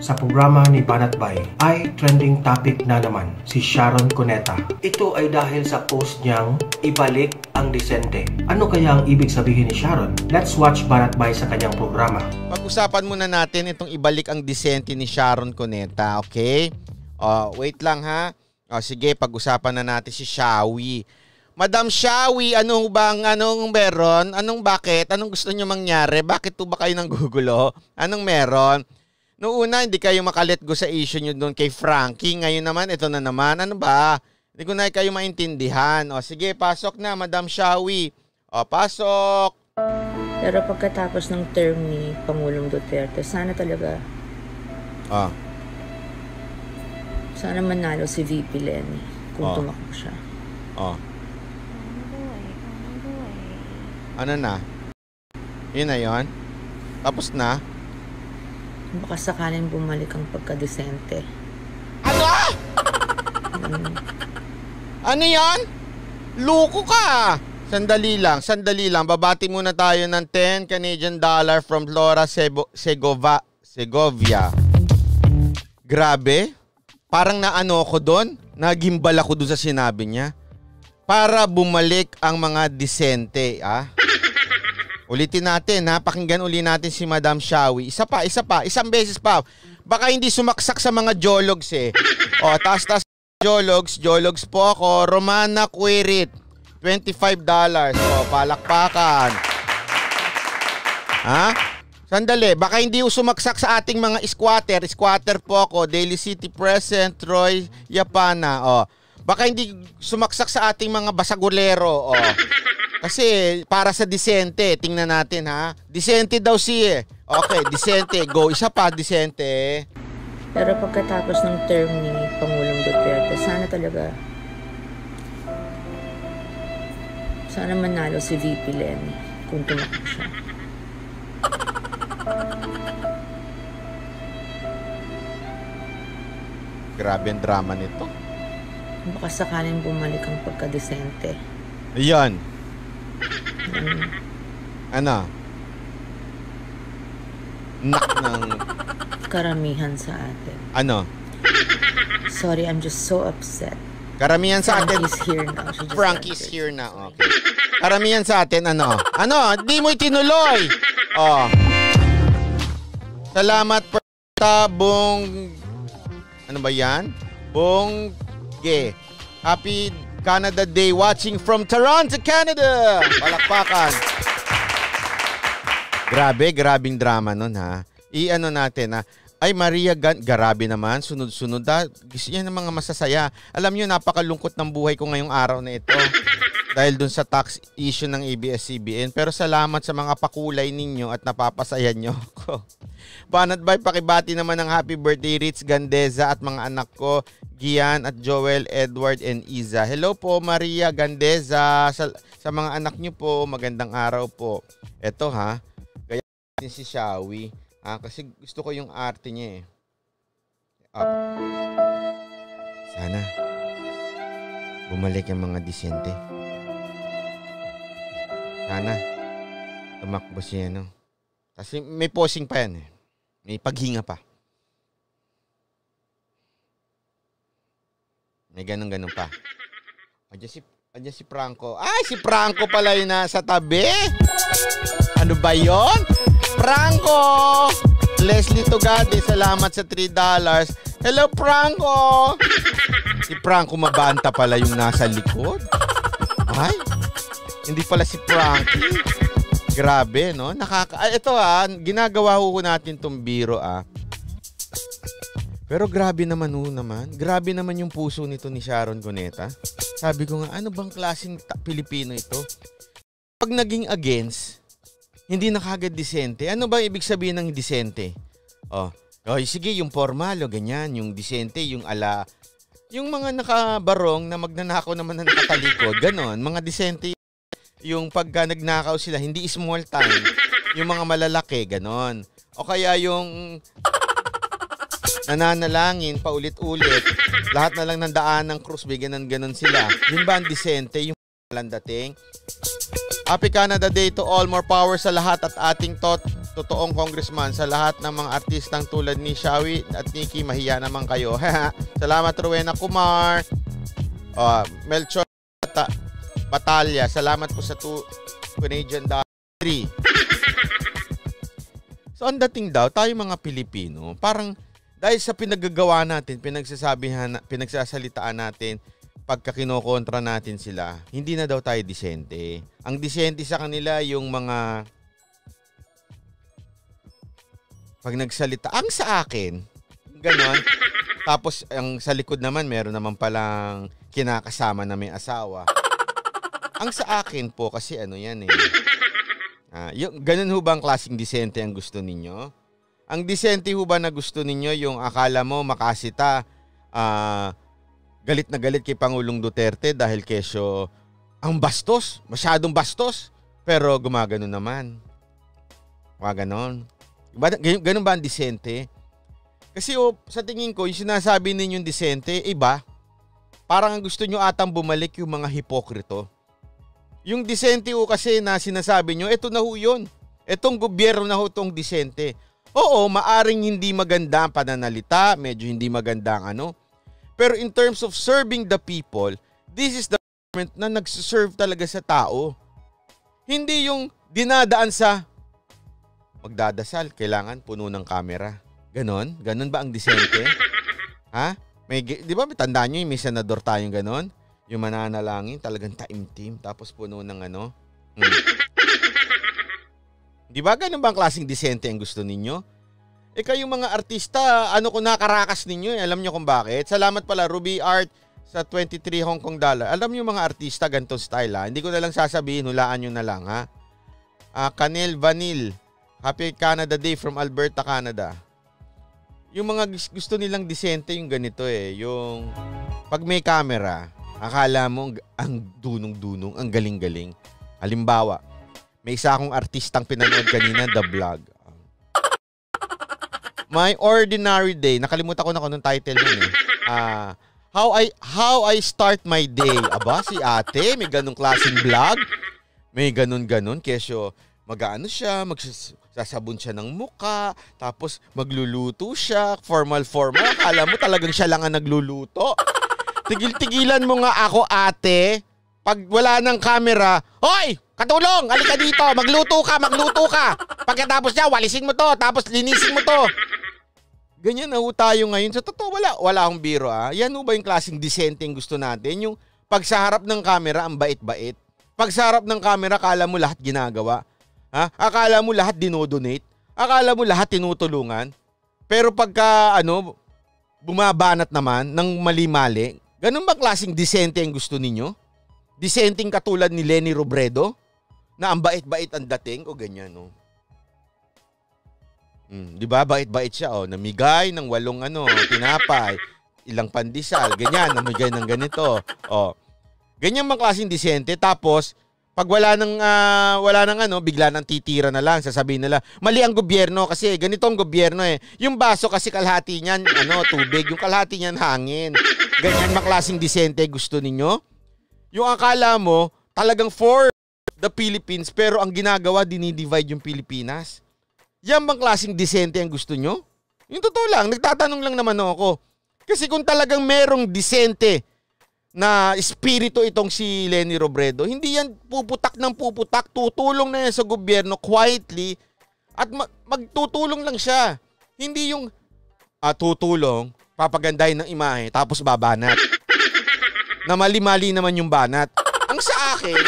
sa programa ni Banat Bay ay trending topic na naman si Sharon Cuneta. Ito ay dahil sa post niyang ibalik ang disente. Ano kaya ang ibig sabihin ni Sharon? Let's watch Banat Bay sa kanyang programa. Pag-usapan muna natin itong ibalik ang disente ni Sharon Cuneta, okay? Wait lang ha. Sige, pag-usapan na natin si Shawi. Madam Shawi, anong meron? Bakit? Anong gusto nyo mangyari? Bakit po ba kayo nanggugulo? Anong meron? Noong una, hindi kayo makalet go sa issue nyo doon kay Frankie. Ngayon naman, ito na naman. Ano ba? Hindi ko na kayo maintindihan. Sige, pasok na, Madam Shawi. Pasok. Pero pagkatapos ng term ni Pangulong Duterte, sana talaga sana manalo si VP Lenny kung tumakbo siya. Ano na? Yun na yun? Tapos na? Baka sakaling bumalik ang pagkadesente. Ano? Ano yan? Luko ka! Sandali lang. Babati muna tayo ng 10 Canadian dollar from Flora Segovia. Grabe. Parang naano ko doon. Nagimbal ako doon sa sinabi niya. Para bumalik ang mga disente. Ulitin natin ha. Pakinggan uli natin si Madam Shawi. Isa pa. Isang beses pa. Baka hindi sumaksak sa mga jologs eh. Taas jologs po ako. Romana Quirit. $25. Palakpakan. Sandali. Baka hindi sumaksak sa ating mga squatter. Squatter po ako. Daily City Present. Troy Yapana. Baka hindi sumaksak sa ating mga basagulero. Kasi para sa disente, tingnan natin ha. Disente daw siya. Okay, disente. Go, isa pa, disente. Pero pagkatapos ng term ni Pangulong Duterte, sana manalo si VP Lenny kung tumakbo siya. Grabe ang drama nito. Baka sakaling bumalik ang pagkadesente. Ayan. Ano? Karamihan sa atin. Ano? Sorry, I'm just so upset. Karamihan sa atin. Frankie's here now. Frankie's here now. Okay. Karamihan sa atin, ano? Di mo itinuloy. Salamat po sa ano ba yan? Happy Canada Day watching from Toronto, Canada. Palakpakan. Grabing drama nun ha. I-ano natin ha. Ay Maria, grabe naman. Sunod-sunod ha. Gusto niya ng mga masasaya. Alam niyo, napakalungkot ng buhay ko ngayong araw na ito. Dahil dun sa tax issue ng ABS-CBN. Pero salamat sa mga pakulay ninyo at napapasaya nyo ako. Banat Bay, pakibati naman ng happy birthday Ritz Gandeza at mga anak ko, Gian at Joel, Edward and Iza. Hello po Maria Gandeza. Sa mga anak nyo po, magandang araw po. Eto ha, kaya natin si Shawi. Kasi gusto ko yung arte niya eh. Sana bumalik yung mga disente. Sana tumakbo siya, no? Kasi may posing pa yan eh. May paghinga pa. May ganun pa. Andiyan si Franco. Ay, si Franco pala yung nasa tabi. Ano ba yon? Franco! Leslie Tugade, salamat sa $3. Hello, Franco! Si Franco mabanta pala yung nasa likod. Ay, hindi pala si Frankie. Grabe, no? Ito ginagawa ko natin tong biro Pero grabe naman Grabe naman yung puso nito ni Sharon Cuneta. Sabi ko nga, ano bang klaseng Pilipino ito? Pag naging against, hindi na kagad disente. Ano ba ibig sabihin ng disente? Sige, yung formal o ganyan, yung disente, yung yung mga nakabarong na magnanakaw naman na nakatalikod, ganon. Mga disente yung pagka nagnakaw sila, hindi small time. Yung mga malalaki, ganon. O kaya yung nananalangin paulit-ulit. Lahat na lang ng daan ng krus, ganon sila. Yun ba ang disente? Yung dating. Happy Canada Day to all. More power sa lahat at ating totoong congressman, sa lahat ng mga artistang tulad ni Shawi at Nikki, mahiya naman kayo. Salamat Rowena Kumar. Melchor Batalya, salamat po sa Canadian $3. So ang dating daw, tayo mga Pilipino, parang dahil sa pinagagawa natin, pinagsasalitaan natin, pagka kinokontra natin sila, hindi na daw tayo disente. Ang disente sa kanila yung mga pag nagsalita, ang sa akin, ganon. Tapos ang sa likod naman, meron naman palang kinakasama na may asawa. Ang sa akin po, kasi ano yan eh. Yung, ganun ho ba ang klaseng disente ang gusto ninyo? Ang disente ho ba na gusto ninyo yung akala mo makasita, galit na galit kay Pangulong Duterte dahil kesyo ang bastos, masyadong bastos, pero gumagano naman. Gumaganon. Ganun ba ang disente? Kasi sa tingin ko, yung sinasabi ninyong disente, iba. Parang ang gusto nyo atang bumalik yung mga hipokrito. Yung disente ho kasi na sinasabi nyo, eto na ho yun. Etong gobyerno na ho itong disente. Oo, maaring hindi maganda ang pananalita, medyo hindi maganda ang ano. Pero in terms of serving the people, this is the government na nagsiserve talaga sa tao. Hindi yung dinadaan sa magdadasal, kailangan puno ng camera. Ganon? Ganon ba ang disente? Ha? Di ba tandaan nyo yung may senador tayong ganon? Yung mananalangin, talagang taimtim, tapos puno ng ano. Di ba ganon ba ang klaseng disente ang gusto ninyo? Kayong mga artista, ano kung nakarakas ninyo, alam nyo kung bakit? Salamat pala, Ruby Art, sa 23 Hong Kong dollar. Alam nyo mga artista, ganitong style ha. Hindi ko na lang sasabihin, hulaan nyo na lang ha. Canel Vanil, Happy Canada Day from Alberta, Canada. Yung mga gusto nilang disente yung ganito eh. Yung pag may camera, akala mo ang dunong-dunong, ang galing-galing. Halimbawa, may isa akong artistang pinanood kanina, The Vlog. My Ordinary Day. Nakalimutan ko na kung anong title nun eh. How I Start My Day. Aba, si ate, may ganong klaseng vlog. May ganon-ganon. Kesyo, mag-ano siya, sasabon siya ng muka, tapos magluluto siya, formal. Akala mo talagang siya lang ang nagluluto. Tigil-tigilan mo nga ako, ate. Pag wala ng camera, hoy! Katulong! Halika dito! Magluto ka! Pagkatapos niya, walisin mo to, tapos linisin mo to. Ganyan na ho tayo ngayon. Sa totoo, wala akong biro Yan ho ba yung klaseng disente yung gusto natin? Yung pag sa harap ng camera, ang bait-bait. Pag sa harap ng camera, akala mo lahat ginagawa. Akala mo lahat dinodonate. Akala mo lahat tinutulungan. Pero pagka bumabanat naman ng mali-mali, ganun ba klaseng disente ang gusto ninyo? Disenteng katulad ni Leni Robredo? Na ang bait-bait ang dating? O ganyan, no? Di ba? Bait-bait siya, namigay ng 8 tinapay, ilang pandesal, ganyan, namigay ng ganito. Ganyan bang klaseng disente? Tapos, pag wala nang bigla nang titira na lang, sasabihin nila, mali ang gobyerno kasi ganito ang gobyerno eh. Yung baso kasi kalahati niyan, tubig, yung kalahati niyan hangin. Ganyan bang klaseng disente gusto ninyo? Yung akala mo, talagang for the Philippines, pero ang ginagawa, dinidivide yung Pilipinas. Yan bang klaseng disente ang gusto nyo? Yung totoo lang, nagtatanong lang naman ako. Kasi kung talagang merong disente na espiritu itong si Leni Robredo, hindi yan puputak ng puputak, tutulong na yan sa gobyerno quietly at magtutulong lang siya. Hindi yung tutulong, papagandahin ng imahe, tapos babanat. Na mali-mali naman yung banat. Ang sa akin,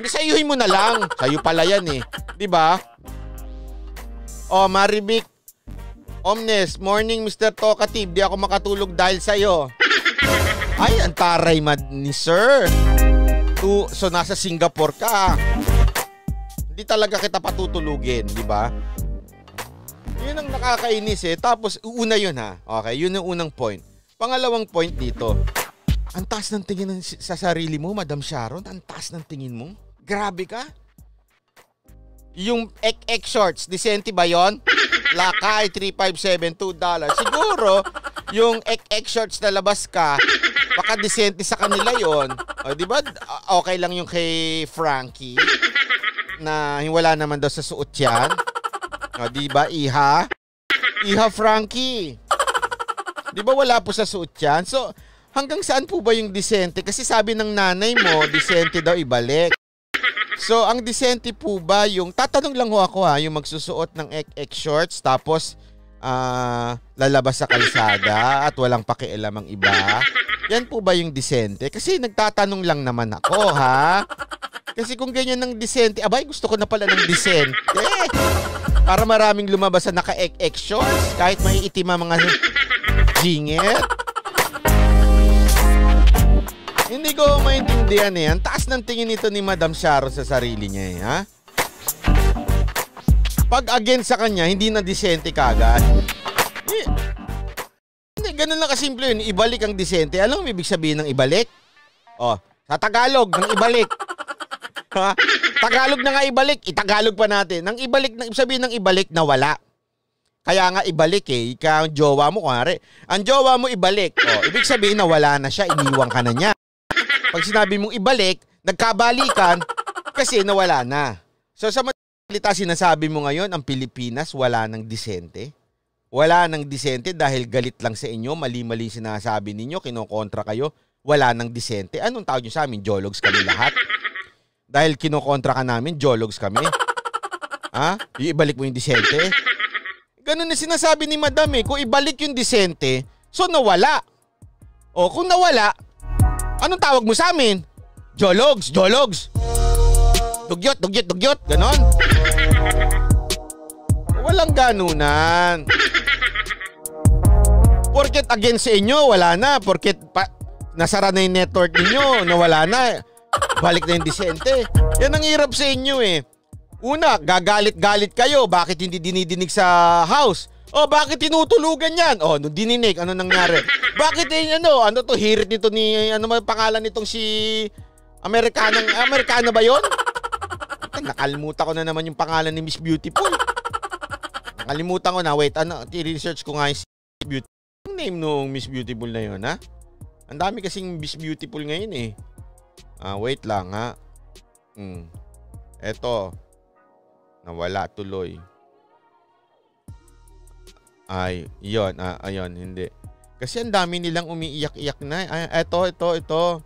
sayuhin mo na lang. Sayo pala yan eh. Diba? Maribik Omnes, morning Mr. Talkative. Di ako makatulog dahil sa'yo. Ay, ang taray ni sir. So nasa Singapore ka. Hindi talaga kita patutulugin, di ba? Yun ang nakakainis eh. Tapos, una yun ha. Okay, yun ang unang point. Pangalawang point dito. Ang taas ng tingin sa sarili mo, Madam Sharon. Ang taas ng tingin mo. Grabe ka. Yung ek shorts, disente ba yun? Lakay, $3,572. Siguro, yung ek shorts na labas ka, baka disente sa kanila yon. Di ba? Okay lang yung kay Frankie na wala naman daw sa suot yan. Di ba, Iha? Iha Frankie. Di ba wala po sa suot yan? So, hanggang saan po ba yung disente? Kasi sabi ng nanay mo, disente daw ibalik. So, ang disente po ba yung, tatanong lang ho ako yung magsusuot ng ek shorts tapos lalabas sa kalsada at walang pakialam ang iba? Yan po ba yung disente? Kasi nagtatanong lang naman ako, ha? Kasi kung ganyan ng disente, abay, gusto ko na pala ng disente. Para maraming lumabas na naka-ek shorts, kahit may itim ang mga jingit. Hindi ko maintindihan Ang taas ng tingin nito ni Madam Sharon sa sarili niya ha? Pag against sa kanya, hindi na disente kagad. Hindi, ganun lang kasimple yun. Ibalik ang disente. Alam mo ibig sabihin ng ibalik? Sa Tagalog, ng ibalik. Ha? Tagalog na nga ibalik. Itagalog pa natin. Nang ibalik, ibig sabihin ng ibalik na wala. Kaya nga ibalik Ikaw ang jowa mo, kunwari. Ang jowa mo ibalik. Ibig sabihin na wala na siya, iniwan ka na niya. Pag sinabi mong ibalik, nagkabalikan kasi nawala na. So sa salita sinasabi mo ngayon, ang Pilipinas wala ng disente? Wala ng disente dahil galit lang sa inyo, mali-mali sinasabi ninyo, kinokontra kayo, wala ng disente. Anong tawag nyo sa amin? Jologs kami lahat? Dahil kinokontra ka namin, jologs kami? Ibalik mo yung disente? Ganun na sinasabi ni Madam kung ibalik yung disente, so nawala. Kung nawala, anong tawag mo sa amin? Jologs. Dugyot. Ganon. Walang ganunan. Porket against sa inyo, wala na. Porket nasara na yung network ninyo, nawala na. Balik na yung disente. Yan ang hirap sa inyo Una, gagalit-galit kayo. Bakit hindi dinidinig sa house? Bakit tinutulugan yan? Nung dininig, ano nangyari? Bakit ano to, hirit nito ni, ano may pangalan nitong si Amerikano ba yon? Nakalimutan ko na naman yung pangalan ni Miss Beautiful. Nakalimutan ko na, wait, i-research ko nga yung si Beautiful. Yung name nung Miss Beautiful na yun, ha? Ang dami kasing Miss Beautiful ngayon wait lang, ha? Eto, nawala tuloy. Ay, yun. Ayun, hindi. Kasi ang dami nilang umiiyak-iyak na. Ito.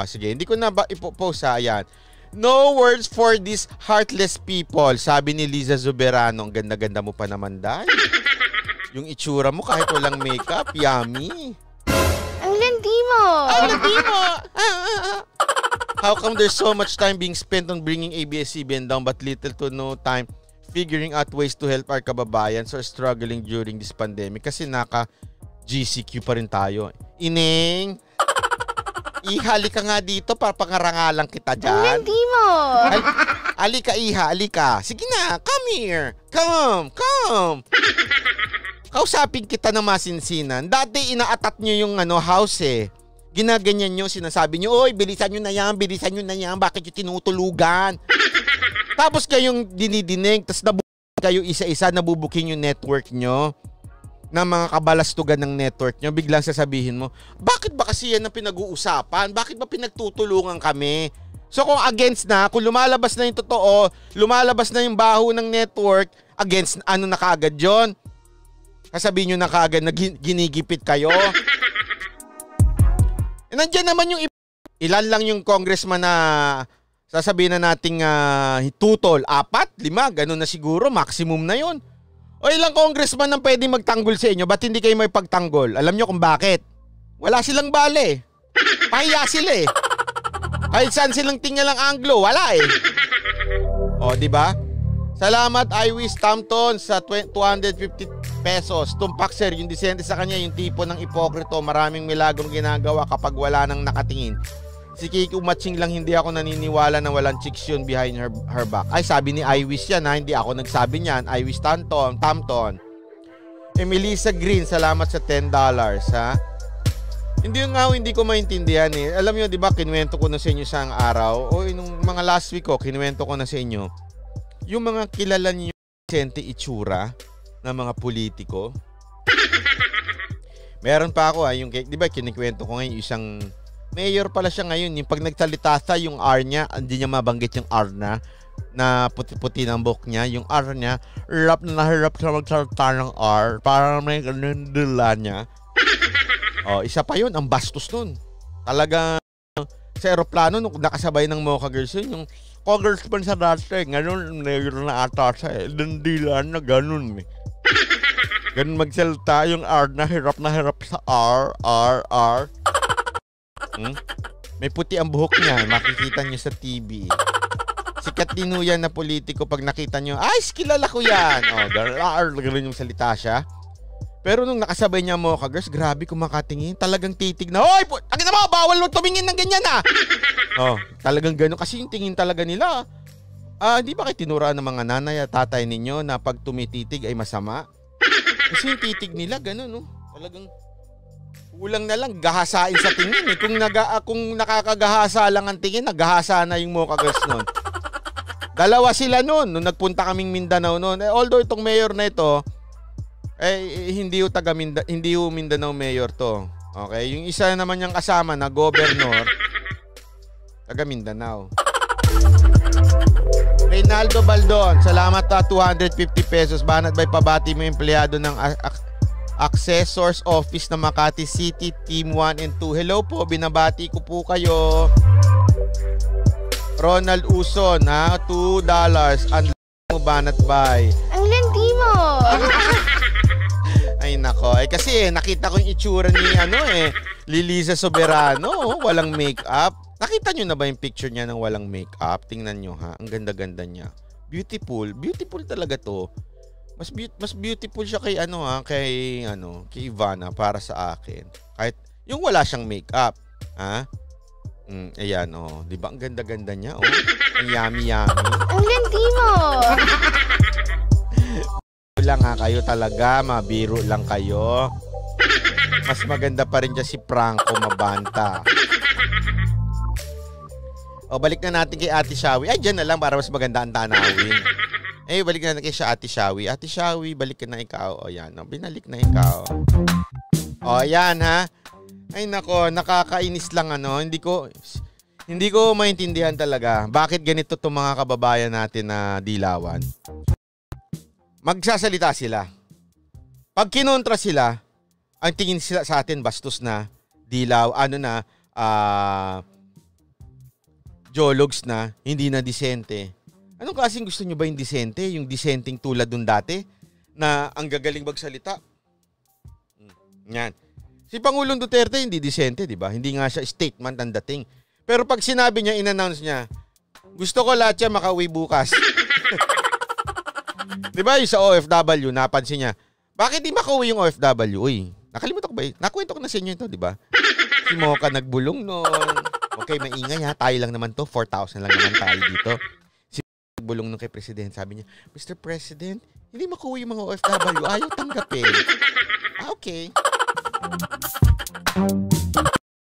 Sige, hindi ko na ba ipopost Ayan. No words for these heartless people. Sabi ni Liza Zuberano. Ang ganda-ganda mo pa naman, Day. Yung itsura mo kahit walang makeup. Yummy. Ang landi mo. How come there's so much time being spent on bringing ABS-CBN down but little to no time figuring out ways to help our kababayans who are struggling during this pandemic? Kasi naka-GCQ pa rin tayo. Ineng, ihali ka nga dito para pangarangalan kita dyan. Hindi mo. Alika, Iha, alika. Sige na, come here. Come. Kausapin kita ng masinsinan. Dati inaatat nyo yung house Ginaganyan nyo, sinasabi nyo, oy, bilisan nyo na yan, bakit yung tinutulugan? Tapos kayong dinidinig, tapos kayo isa-isa, nabubuking yung network nyo, ng mga kabalastugan ng network nyo, biglang sasabihin mo, bakit ba kasi yan ang pinag-uusapan? Bakit ba pinagtutulungan kami? So kung against na, kung lumalabas na yung totoo, lumalabas na yung baho ng network, against ano na kaagad yun? Kasabihin nyo na kaagad na ginigipit kayo? Nandiyan naman yung ilan lang yung congressman na sasabihin na nating tutol, 4, 5, ganun na siguro, maximum na yun. O ilang congressman ang pwede magtanggol sa inyo, ba't hindi kayo may pagtanggol? Alam nyo kung bakit? Wala silang bale. Pahiya sila Kahit saan silang tingnan lang anglo, wala di ba? Salamat, Iwis Tampton sa 250 pesos. Tumpak sir, yung disente sa kanya, yung tipo ng ipokrito, maraming milagrong ginagawa kapag wala nang nakatingin. Si Kiko Matching lang, hindi ako naniniwala na walang chicks yun behind her back. Ay, sabi ni Iwis yan hindi ako nagsabi niyan. Iwis Tampton. Melissa Green, salamat sa $10 ha. Hindi ko maintindihan Alam niyo, 'di ba, kinuwento ko na sa inyo sa araw nung mga last week kinuwento ko na sa inyo. Yung mga kilala niyo disente itsura ng mga politiko. Meron pa ako yung 'di ba kinikwento ko ngayon isang mayor pala siya ngayon, yung pag nagsalita sa yung R niya, hindi niya mabanggit yung R na. na puti-puti ng buhok niya. Yung R niya, hirap na hirap sa magsalita ng R. Parang may ganun dila niya. Isa pa yun, ang bastos nun. Talaga, sa aeroplano, nung nakasabay ng Mocha Girls yun, yung congressman sa dati, ganun, mayroon na ata siya eh. Dila na ganun eh. Ganun magsalita yung R na hirap sa R. May puti ang buhok niya, makikita niyo sa TV. Sikat din yan na politiko pag nakita nyo, ay, kilala ko yan. Ganun yung salita siya. Pero nung nakasabay niya Mocha Girls, grabe kumakatingin. Talagang titig na, hoy, agad na mo, bawal mo tumingin ng ganyan ah. Talagang ganun. Kasi yung tingin talaga nila. Di ba kayo tinuraan ng mga nanay at tatay ninyo na pag tumititig ay masama? Kasi yung titig nila, ganun, no? Talagang kulang na lang, gahasain sa tingin eh. Kung nakakagahasa lang ang tingin, naggahasa na yung Mocha Girls nun. Dalawa sila nun, nung nagpunta kaming Mindanao nun. Although itong mayor na ito, hindi yung Mindanao mayor to. Okay? Yung isa naman niyang kasama na governor, taga Mindanao. Reynaldo Baldon, salamat 250 pesos. Banat ba'y pabati mo empleyado ng Accessors Office ng Makati City, Team 1 and 2. Hello po, binabati ko po kayo. Ronald Uson, $2. Ang mo banat bay. Ang landi mo! Ay nako, kasi nakita ko yung itsura ni Liliza Soberano, walang makeup. Nakita nyo na ba yung picture niya ng walang makeup? Tingnan nyo ha, ang ganda-ganda niya. Beautiful talaga to. Mas beautiful siya kay kay Ivana para sa akin. Kahit yung wala siyang makeup, ha? Ayan, di ba ang ganda-ganda niya, ang yummy-yummy. Ang landi mo! Lang ha kayo talaga, mabiro lang kayo. Mas maganda pa rin dyan si Franco Mabanta. Balik na natin kay Ate Shawi. Ay, dyan na lang para mas maganda ang tanawin. Balik na natin kay Ate Shawi. Ate Shawi, balik ka na ikaw. Yan, binalik na ikaw. Yan ha. Ay nako, nakakainis lang Hindi ko maintindihan talaga bakit ganito itong mga kababayan natin na dilawan. Magsasalita sila. Pag kinontra sila, ang tingin sila sa atin bastos na, dilaw, jologs na, hindi na disente. Anong klaseng gusto nyo ba yung disente? Yung disenteng tulad dun dati na ang gagaling magsalita? Yan. Si Pangulong Duterte hindi disente, di ba? Hindi nga siya statement ang dating. Pero pag sinabi niya, in-announce niya, gusto ko lahat siya makauwi bukas. Di ba? Yung sa OFW, napansin niya, bakit di makauwi yung OFW? Uy, nakalimutan ko ba? Nakwento ko na sa inyo ito, di ba? Si Mocha nagbulong noon. Okay, maingay ha. Tayo lang naman to. 4,000 lang naman tayo dito. Si nagbulong nung kay President. Sabi niya, Mr. President, hindi makauwi yung mga OFW. Ayaw tanggapin. Okay.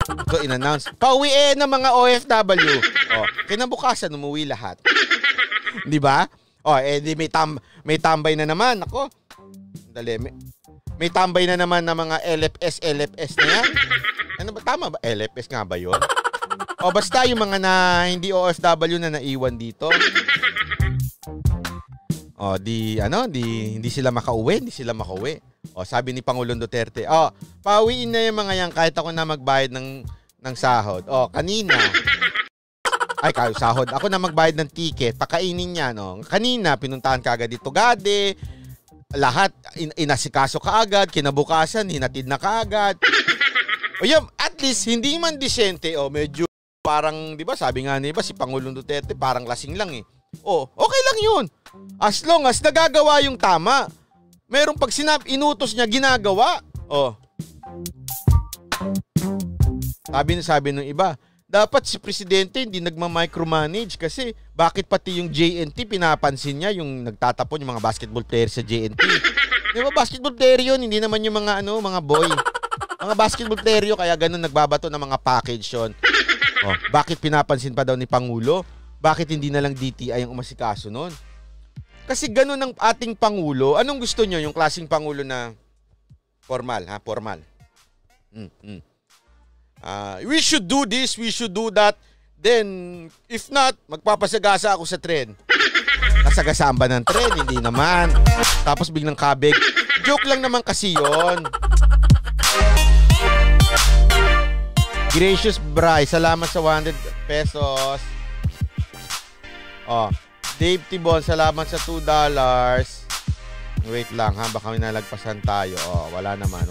Ito in-announce. Pauwi ng mga OFW. Kinabukasan, umuwi lahat. Di ba? Di may tambay na naman. Ako. Dali. May tambay na naman ng mga LFS na yan. Ano ba? Tama ba? LFS nga ba yun? Basta yung mga na hindi OFW na naiwan dito. Hindi sila makauwi. Sabi ni Pangulong Duterte, pauwiin na yung mga yan kahit ako na magbayad ng sahod. Kanina. Sahod. Ako na magbayad ng ticket, pakainin niya, Kanina, pinuntahan ka agad dito, Gade. Lahat, inasikaso ka agad, kinabukasan, hinatid na ka agad. At least, hindi man disente, medyo parang, di ba, sabi nga niba, si Pangulong Duterte, parang lasing lang eh. Okay lang yun. As long as nagagawa yung tama. Merong pag inutos niya, ginagawa. Sabi ng iba, dapat si Presidente hindi nagma-micromanage kasi bakit pati yung JNT pinapansin niya yung nagtatapon yung mga basketball player sa JNT. Di ba basketball player yun, hindi naman yung mga mga boy. Mga basketball player yun, kaya ganun nagbabato ng mga package yun. Bakit pinapansin pa daw ni Pangulo? Bakit hindi na lang DTI ang umasikaso nun? Kasi ganun ang ating Pangulo. Anong gusto nyo? Yung klaseng Pangulo na formal, ha? Formal. We should do this, we should do that. Then, if not, magpapasagasa ako sa trend. Nasagasaan ba ng tren? Hindi naman. Tapos biglang kabig. Joke lang naman kasi yon. Gracious Bry, salamat sa 100 pesos. Oh, Dave Tibon, salamat sa $2. Wait lang ha, baka may nalagpasan tayo. Oh, wala naman.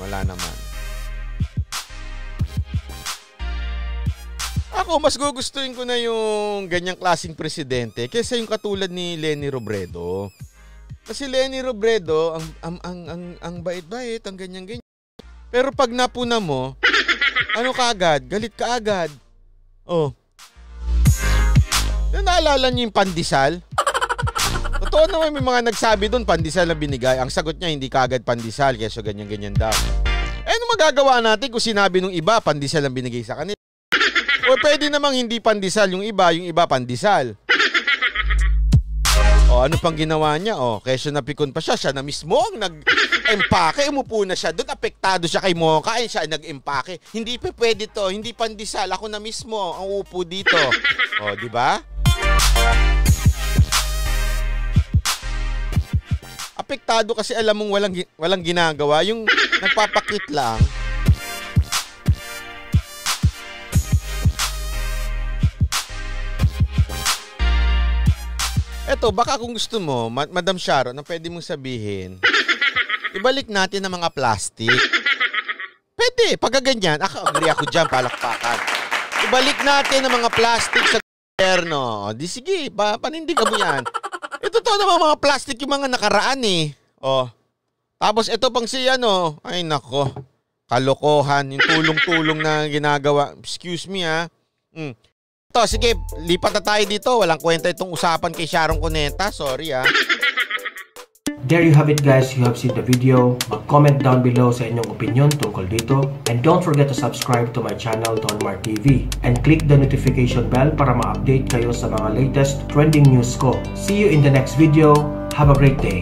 Ako, mas gugustuhin ko na yung ganyang klaseng presidente kaysa yung katulad ni Leni Robredo. Kasi Leni Robredo, ang bait-bait, ang ganyan-ganyan. Pero pag napuna mo, ano kaagad? Galit ka agad. Oh. Naalala niyo yung pandesal? Totoo naman may mga nagsabi doon, pandesal na binigay. Ang sagot niya, hindi kaagad pandesal, kaya so ganyan-ganyan daw. Ano magagawa natin kung sinabi nung iba, pandesal ang binigay sa kanila? O pwede namang hindi pandesal yung iba pandesal. O ano pang ginawa niya? O kaya napikon pa siya na mismo ang nag-empake. Umupo na siya doon, apektado siya kay Mocha, ay siya nag-empake. Hindi pa pwede to, hindi pandesal, ako na mismo ang upo dito. O, di ba? Apektado kasi alam mong walang ginagawa, yung nagpapakit lang. Eto, baka kung gusto mo, Madam Sharon, na pwede mong sabihin, ibalik natin ang mga plastic. Pwede, pagkaganyan. Agree ako dyan, palakpakan. Ibalik natin ang mga plastic sa gobyerno. Di sige, panindigan mo yan. Ito to naman mga plastic yung mga nakaraan eh. Oh. Tapos ito pang siya no. Ay nako. Kalokohan. Yung tulong-tulong na ginagawa. Excuse me ha. Ito, sige, lipat na tayo dito. Walang kwenta itong usapan kay Sharon Cuneta. Sorry ha. There you have it guys, you have seen the video. Mag-comment down below sa inyong opinion tungkol dito. And don't forget to subscribe to my channel, Donmar TV. And click the notification bell para ma-update kayo sa mga latest trending news ko. See you in the next video. Have a great day.